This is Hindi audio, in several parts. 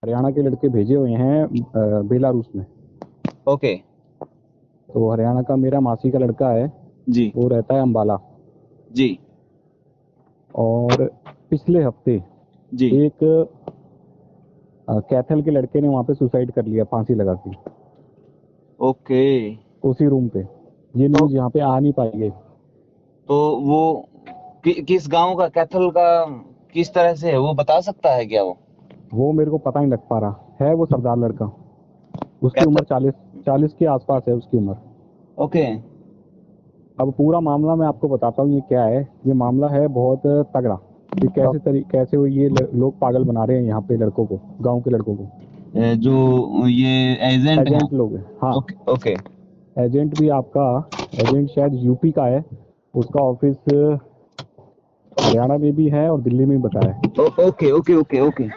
हरियाणा के लड़के भेजे हुए हैं बेलारूस में। ओके। तो हरियाणा का मेरा मासी का लड़का है, जी वो रहता है अम्बाला। जी और पिछले हफ्ते जी। एक कैथल के लड़के ने वहाँ पे सुसाइड कर लिया, फांसी लगा के, ओके। उसी रूम पे। ये तो न्यूज़ यहाँ पे आ नहीं पाई है। तो वो किस गांव का, कैथल का, किस तरह से है वो बता सकता है क्या वो? वो मेरे को पता नहीं लग पा रहा है। वो सरदार लड़का, उसकी कैथल। उम्र 40 के आसपास है उसकी उम्र। ओके। अब पूरा मामला मैं आपको बताता हूँ ये क्या है। ये मामला है बहुत तगड़ा कि कैसे वो ये लोग पागल बना रहे हैं यहाँ पे लड़कों को, गांव के लड़कों को। जो ये एजेंट हैं। एजेंट लोग हैं, हाँ। ओके ओके एजेंट भी आपका, एजेंट शायद यूपी का है, उसका ऑफिस हरियाणा में भी है और दिल्ली में भी बताया है। Okay okay okay okay.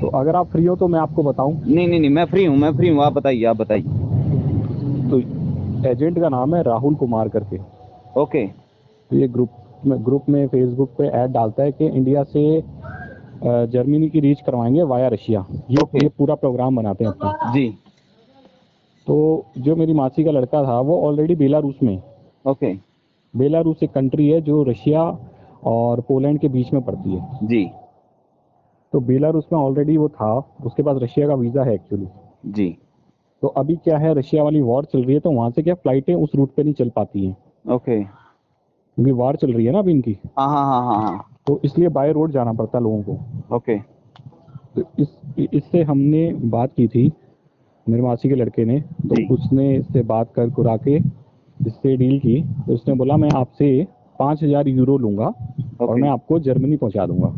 तो अगर आप फ्री हो तो मैं आपको बताऊं। नहीं नहीं नहीं, मैं फ्री हूँ, मैं फ्री हूँ, आप बताइए, आप बताइए। तो एजेंट का नाम है राहुल कुमार करके। ओके। तो ये ग्रुप में फेसबुक पे ऐड डालता है कि इंडिया से जर्मनी की रीच करवाएंगे वाया रशिया। ओके। ये पूरा प्रोग्राम बनाते हैं अपना। जी। तो जो मेरी मासी का लड़का था वो ऑलरेडी बेलारूस में। ओके। बेलारूस एक कंट्री है जो रशिया और पोलैंड के बीच में पड़ती है। जी तो बेलारूस में ऑलरेडी वो था, उसके पास रशिया का वीज़ा है एक्चुअली। जी। तो अभी क्या है, रशिया वाली वॉर चल रही है, तो वहाँ से क्या फ्लाइटें उस रूट पे नहीं चल पाती हैं, ओके। क्योंकि वॉर चल रही है ना अभी इनकी। हाँ हाँ हाँ हाँ हाँ। तो इसलिए बाय रोड जाना पड़ता है लोगों को। ओके। तो इससे हमने बात की थी, मेरे मासी के लड़के ने। तो जी। उसने इससे बात कर कुरा के इससे डील की। तो उसने बोला मैं आपसे 5,000 यूरो लूंगा और ओके मैं आपको जर्मनी पहुंचा दूंगा।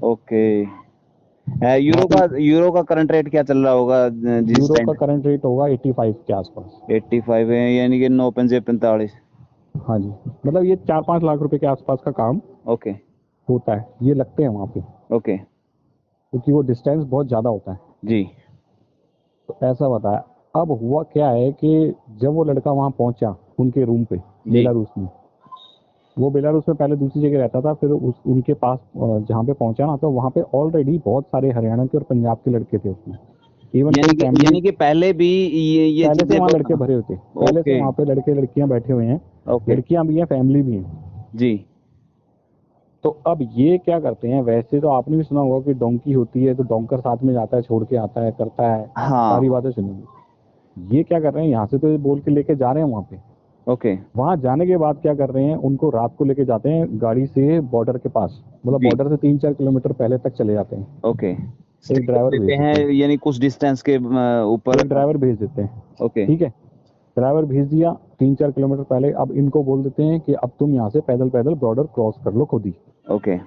ओके। वहाँ पे यूरो का करंट रेट क्या चल रहा होगा जिस यूरो टाइम? का करंट रेट होगा 85 के आसपास। 85 है, यानी कि 9 पंजे 45। हाँ जी, मतलब ये 4-5 लाख रुपए के आसपास का काम ओके होता है, ये लगते हैं वहाँ पे, ओके। क्योंकि वो डिस्टेंस बहुत ज़्यादा होता है। जी तो ऐसा बताया। अब हुआ क्या है कि जब वो लड़का वहाँ पहुंचा उनके रूम पे जी। बेलारूस में, वो बेलारूस में पहले दूसरी जगह रहता था, फिर उनके पास जहाँ पे पहुंचा ना, तो वहाँ पे ऑलरेडी बहुत सारे हरियाणा के और पंजाब के लड़के थे उसमें। इवन कोई फैमिली, यानी कि पहले भी ये पहले से चीजें वहाँ वो लड़के भरे हुए थे, पहले से ओके वहाँ पे लड़के लड़कियां बैठे हुए हैं। ओके। लड़कियां भी हैं, फैमिली भी हैं। जी। तो अब ये क्या करते हैं, वैसे तो आपने भी सुना होगा कि डोंकी होती है तो डोंकर साथ में जाता है, छोड़ के आता है, करता है, सारी हाँ। बातें सुनेंगे। ये क्या कर रहे हैं, यहाँ से तो ये बोल के लेके जा रहे हैं वहाँ पे। ओके। वहाँ जाने के बाद क्या कर रहे हैं, उनको रात को लेके जाते हैं गाड़ी से बॉर्डर के पास, मतलब जी। बॉर्डर से 3-4 किलोमीटर पहले तक चले जाते हैं। ओके। स्टे एक कर ड्राइवर लेते भेज हैं, देते हैं, यानी कुछ डिस्टेंस के ऊपर। एक ड्राइवर भेज देते हैं। ओके ठीक है, ड्राइवर भेज दिया 3-4 किलोमीटर पहले। अब इनको बोल देते हैं कि अब तुम यहाँ से पैदल पैदल बॉर्डर क्रॉस कर लो खुद ही। ओके।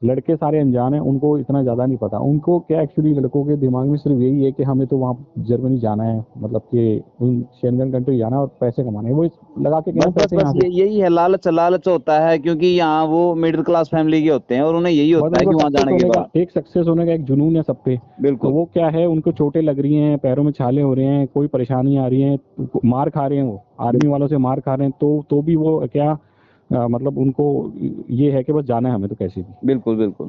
लड़के सारे अनजान हैं, उनको इतना ज़्यादा नहीं पता। उनको क्या, एक्चुअली लड़कों के दिमाग में सिर्फ यही है कि हमें तो वहाँ जर्मनी जाना है, मतलब कि उन शेंगन कंट्री जाना है और पैसे कमाने हैं। वो लगा के गए बस हैं बस पैसे बस यहाँ से। यही है, लालच लालच होता है, क्योंकि यहाँ वो मिडिल क्लास फैमिली के होते हैं और उन्हें यही बस होता है उनको कि वहां जाने के बाद। सक्सेस होने का एक जुनून है सब पे। तो बिल्कुल वो क्या है, उनको चोटें लग रही हैं, पैरों में छाले हो रहे हैं, कोई परेशानी आ रही है, मार खा रहे हैं, वो आर्मी वालों से मार खा रहे हैं, तो भी वो क्या, मतलब उनको ये है कि बस जाना है हमें तो कैसे भी। बिल्कुल बिल्कुल।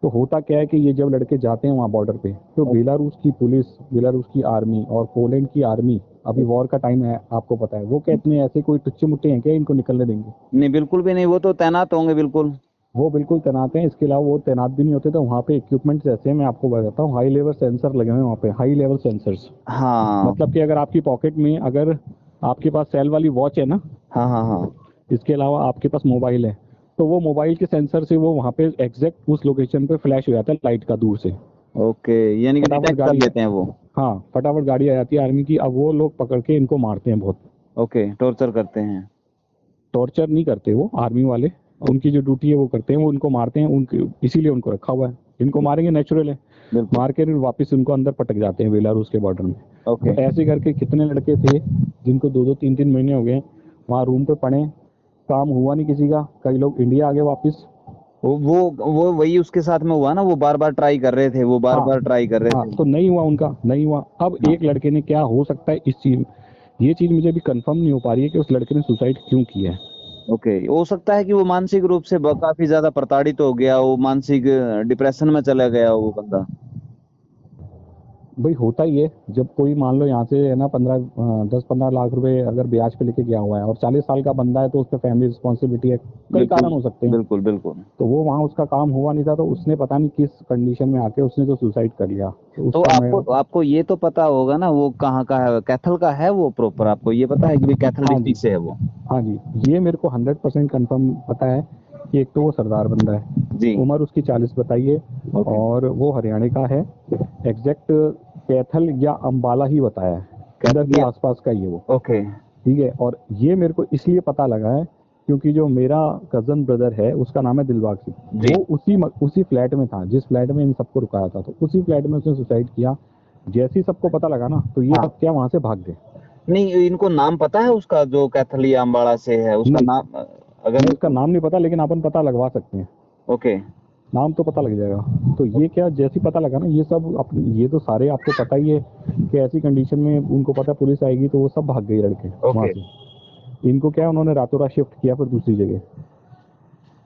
तो होता क्या है कि ये जब लड़के जाते हैं वहाँ बॉर्डर पे, तो बेलारूस की पुलिस, बेलारूस की आर्मी और पोलैंड की आर्मी, अभी वॉर का टाइम है आपको पता है, वो क्या इतने ऐसे कोई टुच्चे मुट्टे हैं क्या इनको निकलने देंगे? नहीं बिल्कुल भी नहीं, वो तो तैनात होंगे बिल्कुल। वो बिल्कुल तैनात हैं। इसके अलावा वो तैनात भी नहीं होते तो वहाँ पे इक्विपमेंट्स ऐसे हैं, मैं आपको बताता हूँ। हाई लेवल सेंसर लगे हुए हैं वहाँ पे, हाई लेवल सेंसर्स। हाँ मतलब कि अगर आपकी पॉकेट में, अगर आपके पास सेल वाली वॉच है ना, हाँ हाँ हाँ। इसके अलावा आपके पास मोबाइल है, तो वो मोबाइल के सेंसर से वो वहाँ पे एग्जैक्ट उस लोकेशन पे फ्लैश हो जाता है लाइट का दूर से। ओके, यानी कि फटाफट डिटेक्ट कर गाड़ी, लेते हैं वो। हाँ फटाफट गाड़ी आ जाती है आर्मी की। अब वो लोग पकड़ के इनको मारते हैं बहुत। ओके, टॉर्चर करते हैं। टॉर्चर नहीं करते वो आर्मी वाले, उनकी जो ड्यूटी है वो करते हैं, वो उनको मारते हैं, उनके इसीलिए उनको रखा हुआ है। इनको मारेंगे नेचुरल है, बिल्कुल। मार के फिर वापस उनको अंदर पटक जाते हैं बेलारूस के बॉर्डर में। ओके। तो ऐसे करके कितने लड़के थे जिनको 2-2 3-3 महीने हो गए वहाँ रूम पे पड़े, काम हुआ नहीं किसी का। कई लोग इंडिया आ गए वापस। वो वही उसके साथ में हुआ ना, वो बार बार ट्राई कर रहे थे, वो बार हाँ बार ट्राई कर रहे हाँ, थे। तो नहीं हुआ उनका, नहीं हुआ। अब हाँ। एक लड़के ने, क्या हो सकता है इस चीज, ये चीज मुझे अभी कंफर्म नहीं हो पा रही है कि उस लड़के ने सुसाइड क्यों किया है। ओके, हो सकता है कि वो मानसिक रूप से काफी ज्यादा प्रताड़ित हो गया, वो मानसिक डिप्रेशन में चला गया वो बंदा। भाई होता ही है, जब कोई मान लो यहाँ से है ना 10-15 लाख रुपए अगर ब्याज पे लेके गया हुआ है और 40 साल का बंदा है, तो उस पर फैमिली रिस्पॉन्सिबिलिटी है, कई बिल्कुल कारण हो सकते हैं। बिल्कुल बिल्कुल। तो वो वहाँ उसका काम हुआ नहीं था, तो उसने पता नहीं किस कंडीशन में आके उसने तो सुसाइड कर लिया, तो तो उसका मैं। आपको आपको ये तो पता होगा ना, वो कहाँ का है, कैथल का है वो प्रॉपर, आपको ये पता है कि भाई कैथल हाँ जी, डिस्ट्रिक्ट से है वो? हाँ जी, ये मेरे को 100% कन्फर्म पता है कि एक तो वो सरदार बंदा है, जी। उम्र उसकी 40 बताइए, ओके। और वो हरियाणा का है। एग्जैक्ट कैथल या अंबाला ही बताया है, इधर कैथल के या? आसपास का ही है वो। ओके। ठीक है, और ये मेरे को इसलिए पता लगा है क्योंकि जो मेरा कजन ब्रदर है उसका नाम है दिलबाग सिंह, जी। वो उसी फ्लैट में था जिस फ्लैट में इन सबको रुकाया था, तो उसी फ्लैट में उसने सुसाइड किया। जैसे ही सबको पता लगा ना, तो ये हाँ, सब क्या वहां से भाग गए। नहीं इनको नाम पता है उसका, जो कैथल या अम्बाड़ा से है उसका नहीं, नाम, नहीं अगर? उसका नाम नहीं पता, लेकिन अपन पता लगवा सकते हैं, ओके। नाम तो पता लग जाएगा। तो ये क्या, जैसे ही पता लगा ना, ये सब ये तो सारे आपको पता ही है कि ऐसी कंडीशन में उनको पता है पुलिस आएगी, तो वो सब भाग गए लड़के वहां ओके। से। इनको क्या, उन्होंने रातों रात शिफ्ट किया फिर दूसरी जगह,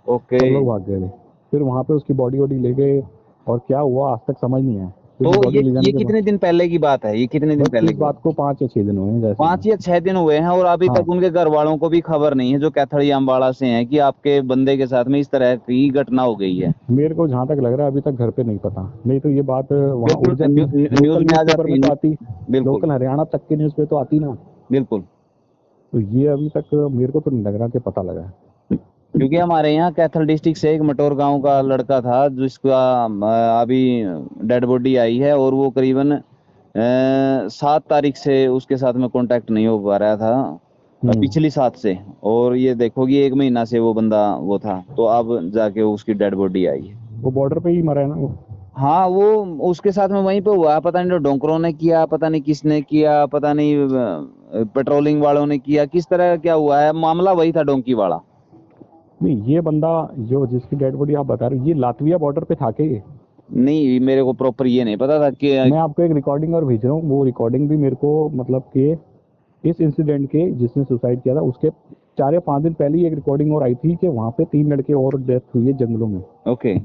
ओके। सब लोग भाग गए थे। फिर वहां पे उसकी बॉडी वॉडी ले गए, और क्या हुआ आज तक समझ नहीं आया। फिर तो वो बॉडी ले ये जाने के बाद, कितने दिन पहले की बात है, ये कितने दिन बस पहले इस की बात? बात को 5 या 6 दिन हुए हैं जैसे पांच कि। या छह दिन हुए हैं, और अभी हाँ, तक उनके घर वालों को भी खबर नहीं है, जो कैथल या अम्बाड़ा से हैं, कि आपके बंदे के साथ में इस तरह की घटना हो गई है। मेरे को जहाँ तक लग रहा है अभी तक घर पे नहीं पता, नहीं तो ये बात वहाँ उड़ बिल्कुल जाती, न्यूज लोकल में आ न्यूज़पेपर जाती में है। तो आती, बिल्कुल लोकल हरियाणा तक के न्यूज़ पे तो आती ना। बिल्कुल। तो ये अभी तक मेरे को तो नहीं लग रहा कि पता लगा है। क्योंकि हमारे यहाँ कैथल डिस्ट्रिक्ट से एक मटोर गांव का लड़का था, जिसका अभी डेड बॉडी आई है, और वो करीबन 7 तारीख से उसके साथ में कांटेक्ट नहीं हो पा रहा था, पिछली 7 से। और ये देखो कि 1 महीना से वो बंदा वो था, तो अब जाके उसकी डेड बॉडी आई है। वो बॉर्डर पे ही मरा है ना वो। हाँ, वो उसके साथ में वहीं पे हुआ, पता नहीं डोंकरों ने किया, पता नहीं किसने किया, पता नहीं पेट्रोलिंग वालों ने किया, किस तरह क्या हुआ है, मामला वही था डोंकी वाला। नहीं, ये बंदा जो जिसकी डेड बॉडी आप बता रहे हो, ये लातविया बॉर्डर पे था के। नहीं, मेरे को प्रॉपर ये नहीं पता था कि मैं आपको एक रिकॉर्डिंग और भेज रहा हूँ, वो रिकॉर्डिंग भी मेरे को मतलब कि इस इंसिडेंट के जिसने सुसाइड किया था उसके 4 या 5 दिन पहले ही एक रिकॉर्डिंग और आई थी कि वहाँ पे 3 लड़के और डेथ हुई है जंगलों में। ओके।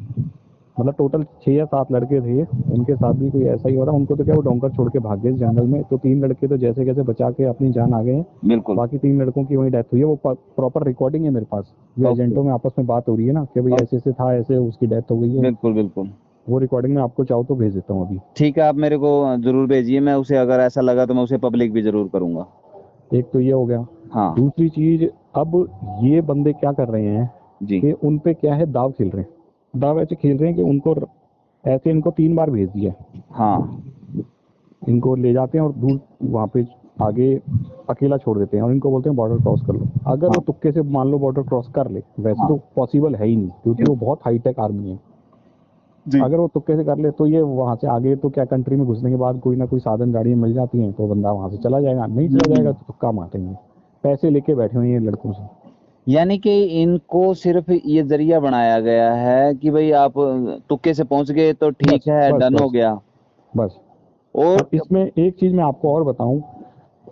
मतलब टोटल 6 या 7 लड़के थे, उनके साथ भी कोई ऐसा ही हुआ था। उनको तो क्या, वो डोंकर छोड़ के भाग गए जंगल में, तो 3 लड़के तो जैसे कैसे बचा के अपनी जान आ गए हैं। बिल्कुल। बाकी 3 लड़कों की वही डेथ हुई है। वो प्रॉपर रिकॉर्डिंग है मेरे पास, जो ओके। एजेंटों में आपस में बात हो रही है ना कि भाई ऐसे ऐसे था, ऐसे उसकी डेथ हो गई है। बिल्कुल बिल्कुल। वो रिकॉर्डिंग में आपको चाहो तो भेज देता हूँ अभी। ठीक है, आप मेरे को जरूर भेजिए, मैं उसे अगर ऐसा लगा तो मैं उसे पब्लिक भी जरूर करूंगा। एक तो ये हो गया। हाँ। दूसरी चीज, अब ये बंदे क्या कर रहे हैं जी। कि उन पे क्या है, दाव खेल रहे हैं। दाव ऐसे खेल रहे हैं कि उनको ऐसे इनको 3 बार भेज दिया, हाँ। इनको ले जाते हैं और दूर वहाँ पे आगे अकेला छोड़ देते हैं, और इनको बोलते हैं बॉर्डर क्रॉस कर लो। अगर वो हाँ। तुक्के से मान लो बॉर्डर क्रॉस कर ले, वैसे हाँ। तो पॉसिबल है ही नहीं क्योंकि वो बहुत हाईटेक आर्मी है। जी। अगर वो तुक्के से कर ले, तो ये वहाँ से आगे तो क्या, कंट्री में घुसने के बाद कोई ना कोई साधन गाड़ियाँ मिल जाती हैं, तो बंदा वहाँ से चला जाएगा। नहीं चला जाएगा तो तुक्का मारेंगे। पैसे लेके बैठे हुए हैं ये लड़कों से। यानी कि इनको सिर्फ ये जरिया बनाया गया है कि भाई आप तुक्के से पहुंच गए तो ठीक बस है, बस डन हो बस गया। बस। और और इसमें एक चीज़ मैं आपको और बताऊं,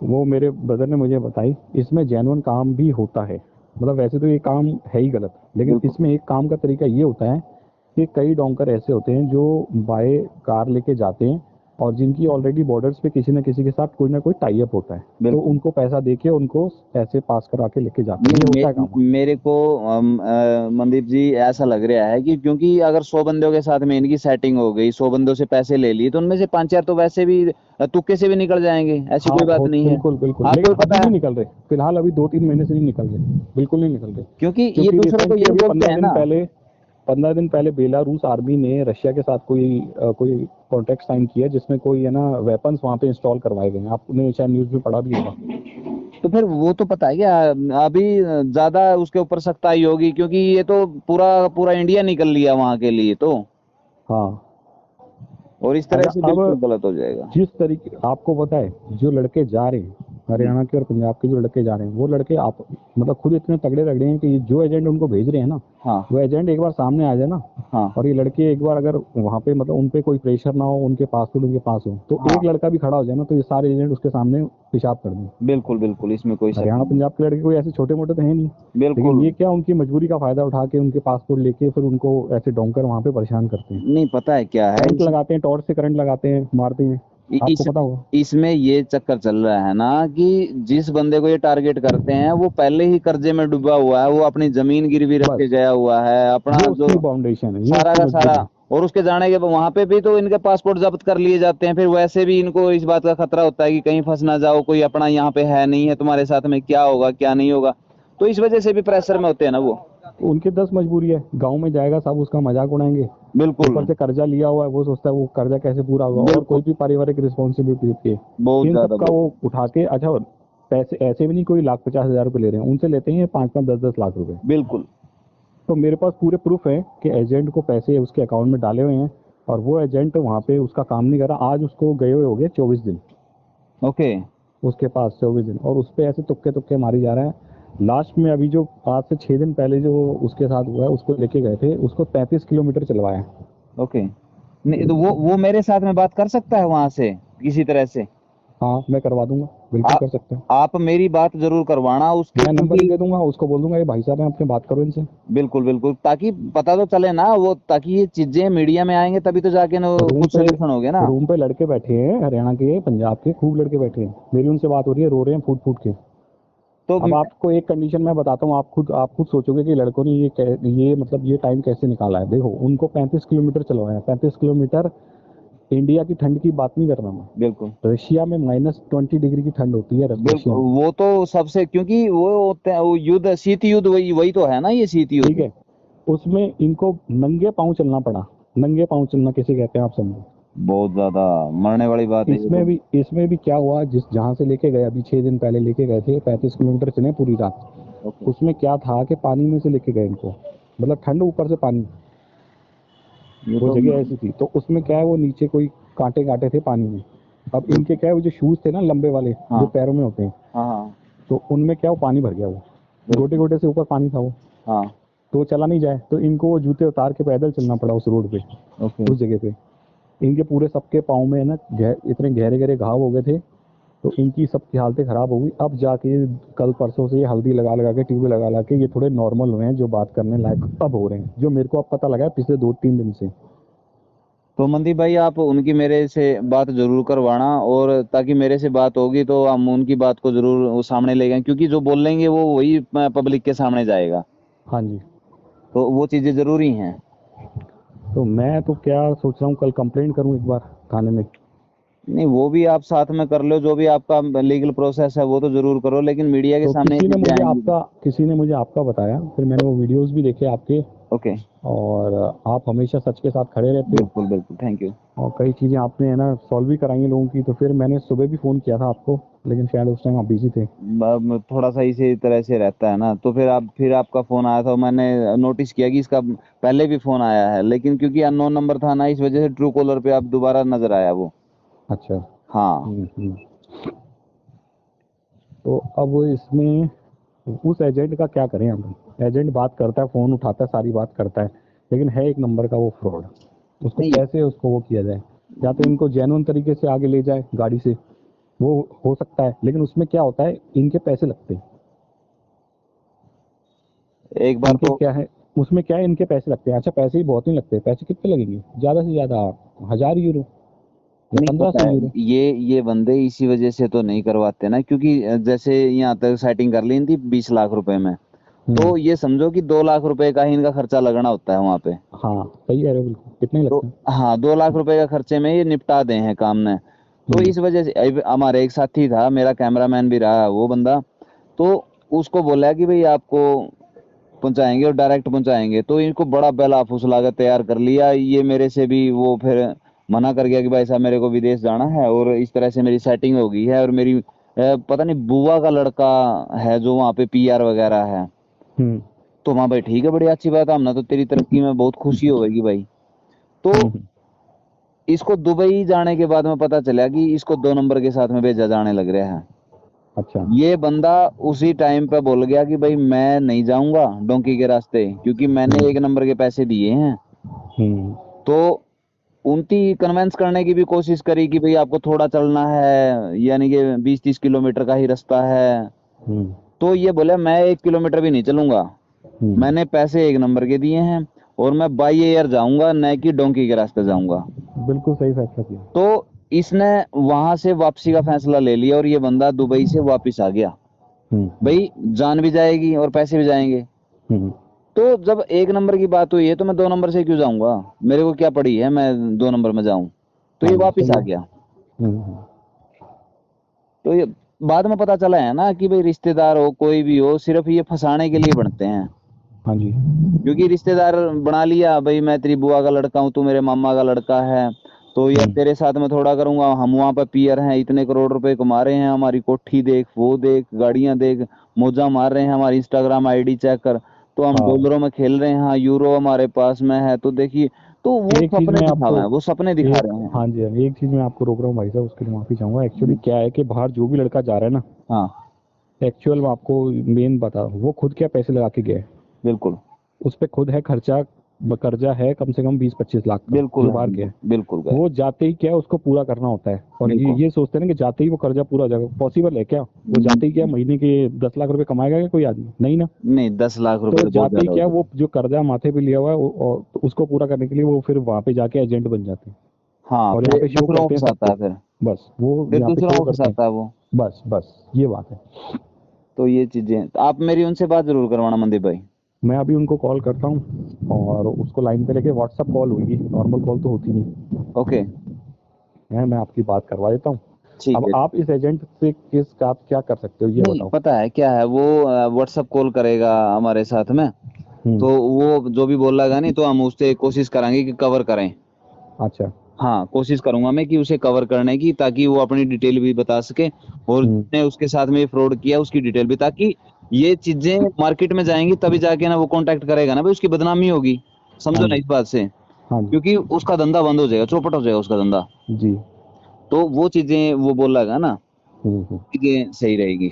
वो मेरे ब्रदर ने मुझे बताई, इसमें जेन्युइन काम भी होता है। मतलब वैसे तो ये काम है ही गलत, लेकिन बिल्कुल। इसमें एक काम का तरीका ये होता है कि कई डोंकर ऐसे होते हैं जो बाय कार लेके जाते हैं, और जिनकी ऑलरेडी बॉर्डर्स पे किसी न किसी के साथ कोई ना कोई टाई अप होता है, तो बिल्कुल। उनको पैसा देके उनको ऐसे पास करा के लेके जाते हैं। ये होता है काम। मेरे को मनदीप जी ऐसा लग रहा है कि क्योंकि अगर 100 बंदों के साथ में इनकी सेटिंग हो गई, 100 बंदों से पैसे ले लिए, तो उनमें से 5 4 तो वैसे भी तुक्के से भी निकल जाएंगे, ऐसी हाँ कोई बात हो, नहीं है। बिल्कुल बिल्कुल, आपको लेकिन भी अभी पता नहीं है, निकल रहे फिलहाल, अभी 2-3 महीने से नहीं निकल रहे, बिल्कुल नहीं निकल रहे। क्योंकि ये क्योंकि दूसरों को रिसेंटली ये अभी बोलते 15 हैं दिन ना। पहले 15 दिन पहले बेलारूस आर्मी ने रशिया के साथ कोई कॉन्ट्रैक्ट साइन किया, जिसमें कोई है ना वेपन्स वहां पे इंस्टॉल करवाए गए हैं। आपने शायद न्यूज में पढ़ा भी होगा। तो फिर वो तो पता है क्या, अभी ज्यादा उसके ऊपर सख्ताई होगी, क्योंकि ये तो पूरा पूरा इंडिया निकल लिया वहां के लिए तो, हाँ, और इस तरह अच्छा से अब बिल्कुल गलत हो जाएगा। जिस तरीके आपको पता है, जो लड़के जा रहे हैं हरियाणा के और पंजाब के जो लड़के जा रहे हैं, वो लड़के आप मतलब खुद इतने तगड़े लग रहे हैं कि ये जो एजेंट उनको भेज रहे हैं ना, हाँ वो एजेंट एक बार सामने आ जाए ना, हाँ और ये लड़के एक बार अगर वहाँ पे मतलब उन पे कोई प्रेशर ना हो, उनके पासपोर्ट उनके पास हो, तो हाँ एक लड़का भी खड़ा हो जाए ना, तो ये सारे एजेंट उसके सामने पेशाब कर दें। बिल्कुल बिल्कुल, इसमें कोई शक हरियाणा नहीं। पंजाब के लड़के कोई ऐसे छोटे मोटे तो हैं नहीं, लेकिन बिल्कुल ये क्या उनकी मजबूरी का फायदा उठा के उनके पासपोर्ट लेके फिर उनको ऐसे डोंकर वहाँ पे परेशान करते हैं। नहीं, पता है क्या है करंट लगाते हैं, टॉर्च से करंट लगाते हैं, मारते हैं, आपको इस पता होगा। इसमें ये चक्कर चल रहा है ना कि जिस बंदे को ये टारगेट करते हैं वो पहले ही कर्जे में डूबा हुआ है, वो अपनी जमीन गिरवी रख के बस गया हुआ है, अपना ये जो उसकी फाउंडेशन है, ये सारा उसकी का सारा। मजबूरी है। और उसके जाने के वहां पे भी तो इनके पासपोर्ट जब्त कर लिए जाते हैं, फिर वैसे भी इनको इस बात का खतरा होता है कि कहीं फंस ना जाओ, कोई अपना यहाँ पे है नहीं है, तुम्हारे साथ में क्या होगा क्या नहीं होगा, तो इस वजह से भी प्रेशर में होते हैं ना वो। उनके 10 मजबूरी है, गांव में जाएगा सब उसका मजाक उड़ाएंगे, बिल्कुल ऊपर से कर्जा लिया हुआ है, वो सोचता है वो कर्जा कैसे पूरा होगा, और बिल्कुल, कोई भी पारिवारिक रिस्पॉन्सिबिलिटी होती बहुत है इन ज्यादा सबका बहुत। वो उठा के। अच्छा, पैसे ऐसे भी नहीं कोई लाख 50,000 रुपए ले रहे हैं, उनसे लेते हैं 5-5 10-10 लाख रुपए। बिल्कुल तो मेरे पास पूरे प्रूफ है कि एजेंट को पैसे उसके अकाउंट में डाले हुए हैं, और वो एजेंट वहाँ पे उसका काम नहीं कर रहा। आज उसको गए हुए हो गए 24 दिन, ओके। उसके पास 24 दिन, और उस पे ऐसे तुक्के तुक्के मारी जा रहा है। लास्ट में अभी जो आज से 6 दिन पहले जो उसके साथ हुआ है, उसको लेके गए थे, उसको 35 किलोमीटर चलवाया। ओके, नहीं तो वो मेरे साथ में बात कर सकता है वहां से किसी तरह से। हाँ, मैं करवा दूंगा, बिल्कुल आप कर सकते हैं। आप मेरी बात जरूर करवाना उसके, मैं नंबर भी क्योंकि दे दूंगा, उसको बोल दूंगा ये भाई साहब हैं, अपने बात करो इनसे। बिल्कुल बिल्कुल, ताकि पता तो चले ना वो, ताकि ये चीजें मीडिया में आएंगे तभी तो जाके ना रूम कुछ पे सोल्यूशन हो गया ना। रूम पे लड़के बैठे हैं, हरियाणा के पंजाब के खूब लड़के बैठे हैं, मेरी उनसे बात हो रही है, रो रहे हैं फूट फूट के। तो अब आपको एक कंडीशन मैं बताता हूँ, आप खुद सोचोगे कि लड़कों ने ये मतलब ये टाइम कैसे निकाला है। देखो, उनको 35 किलोमीटर चलवाया, 35 किलोमीटर। इंडिया की ठंड की बात नहीं कर रहा मैं, बिल्कुल रशिया में -20 डिग्री की ठंड होती है, बिल्कुल, रशिया में। वो तो सबसे, क्योंकि वो होते हैं वो युद्ध, शीत युद्ध, वही वही तो है ना ये शीत ठीक युद्ध। है, उसमें इनको नंगे पाँव चलना पड़ा। नंगे पाँव चलना किसे कहते हैं आप समझो। बहुत ज्यादा मरने वाली बात है ये तो। इसमें भी क्या हुआ, जिस जहाँ से लेके गए अभी 6 दिन पहले लेके गए थे, 35 किलोमीटर चले पूरी रात। ओके। उसमें क्या था कि पानी में से लेके गए इनको, मतलब ठंड ऊपर से पानी। ये वो तो जगह ऐसी थी, तो उसमें क्या है, वो नीचे कोई कांटे कांटे थे पानी में। अब इनके क्या है, वो जो शूज थे ना लंबे वाले, जो हाँ पैरों में होते हैं, हाँ हाँ तो उनमें क्या वो पानी भर गया, वो गोटे बिल्कुल। गोटे से ऊपर पानी था वो। हाँ तो वो चला नहीं जाए, तो इनको वो जूते उतार के पैदल चलना पड़ा उस रोड पे, ओके। उस जगह पे। इनके पूरे सबके पाँव में है ना इतने गहरे गहरे घाव हो गए थे, तो इनकी सबकी हालतें खराब हो गई। अब जाके कल परसों से ये हल्दी लगा लगा के, ट्यूब लगा लगा के ये थोड़े नॉर्मल हुए हैं, जो बात करने लायक अब हो रहे हैं, जो मेरे को अब पता लगा है पिछले 2-3 दिन से। तो मनदीप भाई, आप उनकी मेरे से बात जरूर करवाना, और ताकि मेरे से बात होगी तो हम उनकी बात को जरूर वो सामने ले गए, क्योंकि जो बोलेंगे वो वही पब्लिक के सामने जाएगा, हाँ जी। तो वो चीजें जरूरी हैं। तो मैं तो क्या सोच रहा हूँ, कल कंप्लेंट करूँ एक बार थाने में। नहीं, वो भी आप साथ में कर लो, जो भी आपका लीगल प्रोसेस है वो तो जरूर करो, लेकिन मीडिया के तो सामने ये चीजें आएंगी। किसी ने मुझे आपका बताया, फिर मैंने वो वीडियोस भी देखे आपके, ओके। और आप हमेशा सच के साथ खड़े रहते हो, बिल्कुल बिल्कुल, थैंक यू। और कई चीज़ें आपने है ना सॉल्व भी कराई हैं लोगों की। तो फिर मैंने सुबह भी फ़ोन किया था आपको, लेकिन शायद उस टाइम आप बिजी थे। थोड़ा सा इसी तरह से रहता है ना, तो फिर आपका फोन आया था, मैंने नोटिस किया कि इसका पहले भी फोन आया है, लेकिन क्योंकि अननोन नंबर था ना, इस वजह से ट्रू कॉलर पे आप दोबारा नजर आया वो। अच्छा। हाँ हम्म। तो अब इसमें उस एजेंट का क्या करें हम। एजेंट बात करता है, फ़ोन उठाता है, सारी बात करता है, लेकिन है एक नंबर का वो फ्रॉड। उसको नहीं, कैसे उसको वो किया जाए, या तो इनको जेन्युइन तरीके से आगे ले जाए गाड़ी से, वो हो सकता है, लेकिन उसमें क्या होता है, इनके पैसे लगते हैं। एक बार इनके तो क्या है, उसमें क्या है, इनके पैसे लगते हैं। अच्छा, पैसे ही बहुत नहीं लगते, पैसे कितने लगेंगे, ज़्यादा से ज़्यादा 1,000 यूरो या नहीं, पता 1,500 है यूरो। ये बंदे इसी वजह से तो नहीं करवाते ना, क्योंकि जैसे यहाँ तक सेटिंग कर ली थी 20 लाख रुपए में, तो ये समझो कि 2 लाख रुपए का ही इनका खर्चा लगना होता है वहां पे। हाँ, सही कह रहे हो, बिल्कुल कितने ही तो लगते हैं। हाँ, 2 लाख रुपए का खर्चे में ये निपटा दे हैं काम ने। तो हम्म। इस वजह से हमारे एक साथी था, मेरा कैमरामैन भी रहा वो बंदा, तो उसको बोला कि भाई आपको पहुंचाएंगे और डायरेक्ट पहुंचाएंगे, तो इनको बड़ा बेला फुसला के तैयार कर लिया, ये मेरे से भी वो फिर मना कर गया कि भाई साहब मेरे को विदेश जाना है, और इस तरह से मेरी सेटिंग हो गई है, और मेरी पता नहीं बुआ का लड़का है जो वहाँ पे पीआर वगैरह है। हम्म। तो वहाँ भाई ठीक है, बड़ी अच्छी बात है, हमने तो तेरी तरक्की में बहुत खुशी होगी भाई। तो हम्म। इसको दुबई जाने के बाद में पता चला कि इसको 2 नंबर के साथ में भेजा जाने लग रहा है। अच्छा। ये बंदा उसी टाइम पे बोल गया कि भाई मैं नहीं जाऊंगा डोंकी के रास्ते, क्योंकि मैंने 1 नंबर के पैसे दिए हैं। हम्म। तो उनकी कन्वेंस करने की भी कोशिश करी कि भाई आपको थोड़ा चलना है, यानी कि 20-30 किलोमीटर का ही रास्ता है। हम्म। तो ये बोले मैं 1 किलोमीटर भी नहीं चलूंगा, हम्म। मैंने पैसे 1 नंबर के दिए हैं और मैं बाई एयर जाऊंगा, न कि डोंकी के रास्ते जाऊंगा। बिल्कुल सही फैसला किया। तो इसने वहां से वापसी का फैसला ले लिया और ये बंदा दुबई से वापस आ गया। हम्म। भाई जान भी जाएगी और पैसे भी जाएंगे। हम्म। तो जब 1 नंबर की बात हुई है तो मैं 2 नंबर से क्यों जाऊंगा, मेरे को क्या पड़ी है मैं 2 नंबर में जाऊं। तो हाँ ये जी, वापस सही आ है। गया। हम्म। तो ये बाद में पता चला है ना कि भाई रिश्तेदार हो कोई भी हो, सिर्फ ये फंसाने के लिए बनते हैं। हाँ जी। क्योंकि रिश्तेदार बना लिया, भाई मैं तेरी बुआ का लड़का हूँ, तू मेरे मामा का लड़का है, तो यार हम्म। तेरे साथ में थोड़ा करूंगा, हम वहां पे पियर हैं, इतने करोड़ रुपए कमा रहे हैं, हमारी कोठी देख, वो देख, गाड़ियां देख, मौजा मार रहे हैं, हमारी इंस्टाग्राम आईडी चेक कर, तो हम हाँ, डॉलरों में खेल रहे हैं, हाँ यूरो हमारे पास में है, तो देखिए। तो वो एक चीज सपने मैं दिखावे आपको हैं, वो सपने दिखा एक रहे हैं। हाँ जी, हाँ, एक चीज मैं आपको रोक रहा हूँ भाई साहब, उसके लिए माफी चाहूंगा। एक्चुअली क्या है कि बाहर जो भी लड़का जा रहा है ना, हाँ एक्चुअल में आपको मेन बता, वो खुद क्या पैसे लगा के गया है। बिल्कुल उस पे खुद है खर्चा, कर्जा है कम से कम 20-25 लाख का, बिल्कुल जो है, बाहर गया बिल्कुल है। बिल्कुल गए। वो जाते ही क्या है, उसको पूरा करना होता है। और ये बिल्कुल ये सोचते हैं ना कि जाते ही वो कर्जा पूरा हो जाएगा। पॉसिबल है क्या? वो जाते ही क्या महीने के 10 लाख रुपए कमाएगा क्या कोई आदमी? नहीं ना। नहीं, 10 लाख रुपए तो तो बहुत जाते ही ज्यादा क्या, होते वो हैं। जो कर्जा माथे पे लिया हुआ है और तो उसको पूरा करने के लिए वो फिर वहां पे जाके एजेंट बन जाते हैं। हाँ, और यहाँ फिर पे शो दूसरों को करते हैं फंसाता है सबको। फिर बस वो फिर यहाँ पे दूसरों शो को करते हैं। फंसाता है वो। बस बस ये बात है। तो ये चीजें तो आप मेरी उनसे बात जरूर करवाना मनदीप भाई। मैं अभी उनको कॉल करता हूँ और उसको लाइन पे लेके, व्हाट्सअप कॉल होगी, नॉर्मल कॉल तो होती नहीं ओके। है। मैं आपकी बात करवा देता हूँ। ठीक अब है। आप इस एजेंट से किस आप क्या कर सकते हो ये नहीं बताओ। पता है क्या है, वो व्हाट्सअप कॉल करेगा हमारे साथ में, हम्म। तो वो जो भी बोलेगा नहीं तो हम उससे कोशिश करेंगे कि कवर करें। अच्छा। हाँ, कोशिश करूंगा मैं कि उसे कवर करने की, ताकि वो अपनी डिटेल भी बता सके और हम्म। जिसने उसके साथ में फ्रॉड किया उसकी डिटेल भी, ताकि ये चीजें मार्केट में जाएंगी तभी जाके ना वो कांटेक्ट करेगा ना भाई, उसकी बदनामी होगी। हाँ समझो ना जी। इस बात से, हाँ जी। क्योंकि उसका धंधा बंद हो जाएगा, चौपट हो जाएगा उसका धंधा। जी। तो वो चीजें वो बोलेगा ना, हम्म। चीजें सही रहेगी।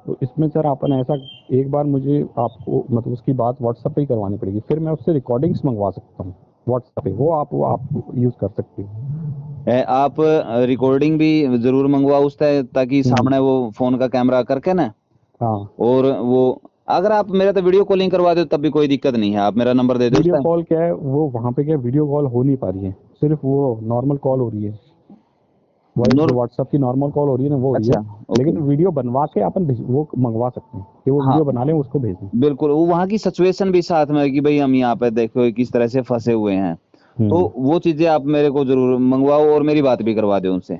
तो इसमें सर अपन ऐसा, एक बार मुझे आपको मतलब उसकी बात व्हाट्सएप पे ही करवानी पड़ेगी, फिर मैं उससे रिकॉर्डिंग्स मंगवा सकता हूँ व्हाट्सएप पे, वो आप यूज कर सकते हो। आप रिकॉर्डिंग भी जरूर मंगवा उससे, ताकि हम्म। सामने वो फोन का कैमरा करके ना, हाँ। और वो अगर आप मेरा तो वीडियो कॉलिंग करवा दो तब भी कोई दिक्कत नहीं है, आप मेरा नंबर दे दो वीडियो उसका। कॉल क्या है, वो वहाँ पे क्या वीडियो कॉल हो नहीं पा रही है, सिर्फ वो नॉर्मल कॉल हो रही है। वॉइस जो नूर व्हाट्सएप की नॉर्मल कॉल हो रही है ना, वो हो रही है। अच्छा। ओके। लेकिन वीडियो बनवा के अपन वो मंगवा सकते हैं कि वो हाँ वीडियो बना लें, उसको भेज दें। बिल्कुल, वो वहाँ की सिचुएशन भी साथ में है कि भाई हम यहाँ पे देखो किस तरह से फंसे हुए हैं। तो हम्म। वो चीजें आप मेरे को जरूर मंगवाओ और मेरी बात भी करवा दो उनसे।